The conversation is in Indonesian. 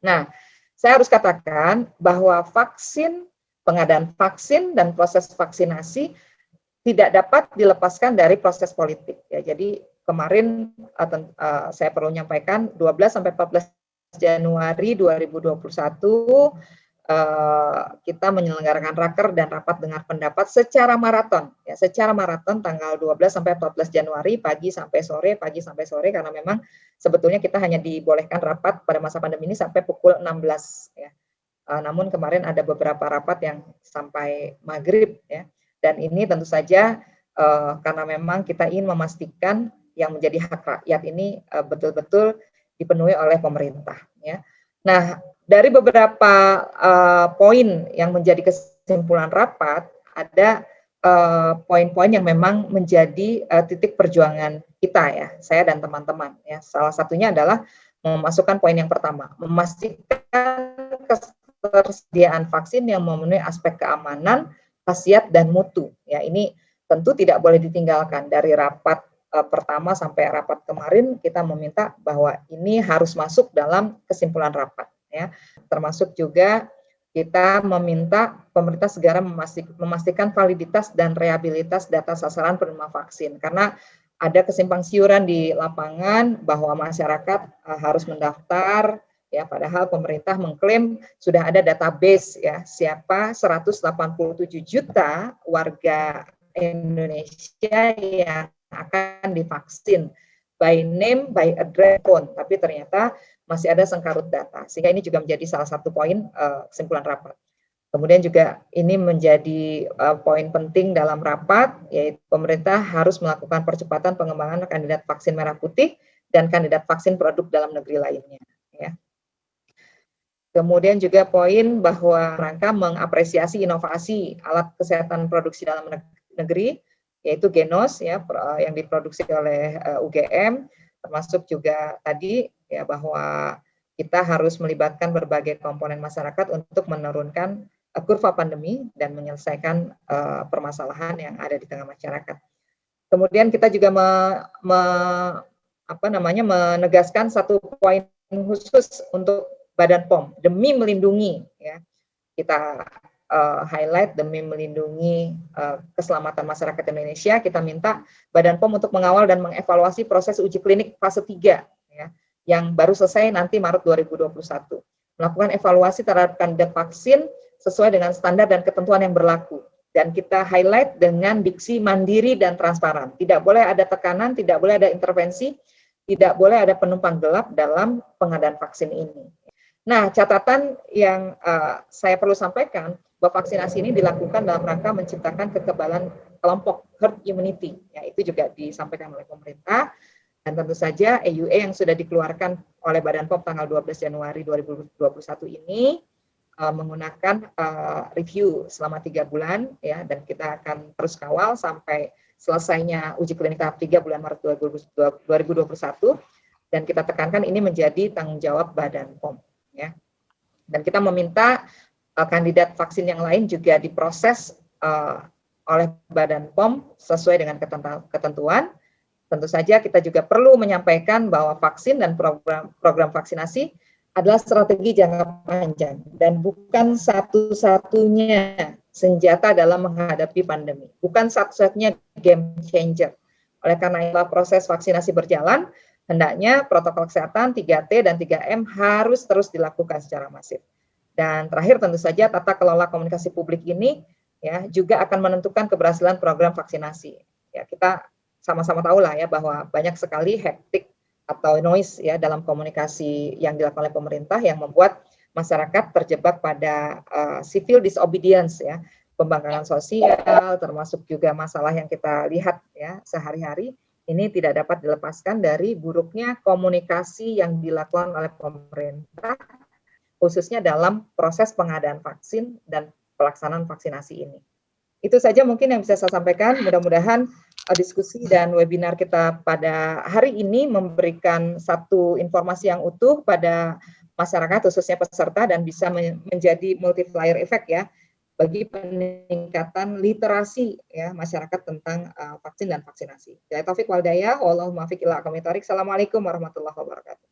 Nah, saya harus katakan bahwa pengadaan vaksin dan proses vaksinasi tidak dapat dilepaskan dari proses politik. Ya, jadi kemarin saya perlu menyampaikan 12 sampai 14 Januari 2021 kita menyelenggarakan raker dan rapat dengar pendapat secara maraton, ya, secara maraton tanggal 12 sampai 14 Januari pagi sampai sore, karena memang sebetulnya kita hanya dibolehkan rapat pada masa pandemi ini sampai pukul 16, ya. Namun kemarin ada beberapa rapat yang sampai maghrib, ya, dan ini tentu saja karena memang kita ingin memastikan yang menjadi hak rakyat ini betul-betul dipenuhi oleh pemerintah, ya. Nah, dari beberapa poin yang menjadi kesimpulan rapat, ada poin-poin yang memang menjadi titik perjuangan kita, ya, saya dan teman-teman, ya. Salah satunya adalah memasukkan poin yang pertama, memastikan ketersediaan vaksin yang memenuhi aspek keamanan, khasiat dan mutu. Ya, ini tentu tidak boleh ditinggalkan. Dari rapat pertama sampai rapat kemarin kita meminta bahwa ini harus masuk dalam kesimpulan rapat, ya. Termasuk juga kita meminta pemerintah segera memastikan validitas dan realitas data sasaran penerima vaksin, karena ada kesimpang siuran di lapangan bahwa masyarakat harus mendaftar, ya, padahal pemerintah mengklaim sudah ada database, ya, siapa 187 juta warga Indonesia yang akan divaksin by name, by address, phone, tapi ternyata masih ada sengkarut data, sehingga ini juga menjadi salah satu poin kesimpulan rapat. Kemudian juga ini menjadi poin penting dalam rapat, yaitu pemerintah harus melakukan percepatan pengembangan kandidat vaksin merah putih dan kandidat vaksin produk dalam negeri lainnya, ya. Kemudian juga poin bahwa rangka mengapresiasi inovasi alat kesehatan produksi dalam negeri, yaitu Genos, ya, yang diproduksi oleh UGM, termasuk juga tadi, ya, bahwa kita harus melibatkan berbagai komponen masyarakat untuk menurunkan kurva pandemi dan menyelesaikan permasalahan yang ada di tengah masyarakat. Kemudian kita juga menegaskan satu poin khusus untuk Badan POM demi melindungi, ya, kita highlight demi melindungi keselamatan masyarakat Indonesia. Kita minta Badan POM untuk mengawal dan mengevaluasi proses uji klinik fase 3, ya, yang baru selesai nanti Maret 2021. Melakukan evaluasi terhadap kandidat vaksin sesuai dengan standar dan ketentuan yang berlaku. Dan kita highlight dengan diksi mandiri dan transparan. Tidak boleh ada tekanan, tidak boleh ada intervensi, tidak boleh ada penumpang gelap dalam pengadaan vaksin ini. Nah, catatan yang saya perlu sampaikan, bahwa vaksinasi ini dilakukan dalam rangka menciptakan kekebalan kelompok, herd immunity. Ya, itu juga disampaikan oleh pemerintah. Dan tentu saja EUA yang sudah dikeluarkan oleh Badan POM tanggal 12 Januari 2021 ini menggunakan review selama 3 bulan, ya, dan kita akan terus kawal sampai selesainya uji klinik tahap 3 bulan Maret 2021, dan kita tekankan ini menjadi tanggung jawab Badan POM, ya. Dan kita meminta kandidat vaksin yang lain juga diproses oleh Badan POM sesuai dengan ketentuan. Tentu saja kita juga perlu menyampaikan bahwa vaksin dan program vaksinasi adalah strategi jangka panjang dan bukan satu-satunya senjata dalam menghadapi pandemi, bukan satu-satunya game changer. Oleh karena itu, proses vaksinasi berjalan, hendaknya protokol kesehatan 3T dan 3M harus terus dilakukan secara masif. Dan terakhir tentu saja tata kelola komunikasi publik ini, ya, juga akan menentukan keberhasilan program vaksinasi. Ya, kita sama-sama tahu lah, ya, bahwa banyak sekali hektik atau noise, ya, dalam komunikasi yang dilakukan oleh pemerintah yang membuat masyarakat terjebak pada civil disobedience, ya, pembangkangan sosial, termasuk juga masalah yang kita lihat, ya, sehari-hari ini tidak dapat dilepaskan dari buruknya komunikasi yang dilakukan oleh pemerintah, khususnya dalam proses pengadaan vaksin dan pelaksanaan vaksinasi ini. Itu saja mungkin yang bisa saya sampaikan. Mudah-mudahan diskusi dan webinar kita pada hari ini memberikan satu informasi yang utuh pada masyarakat, khususnya peserta, dan bisa menjadi multiplier effect, ya, bagi peningkatan literasi, ya, masyarakat tentang vaksin dan vaksinasi. Taufik wal hidayah, wallahu muwaffiq ila aqwamit thoriq. Assalamualaikum warahmatullahi wabarakatuh.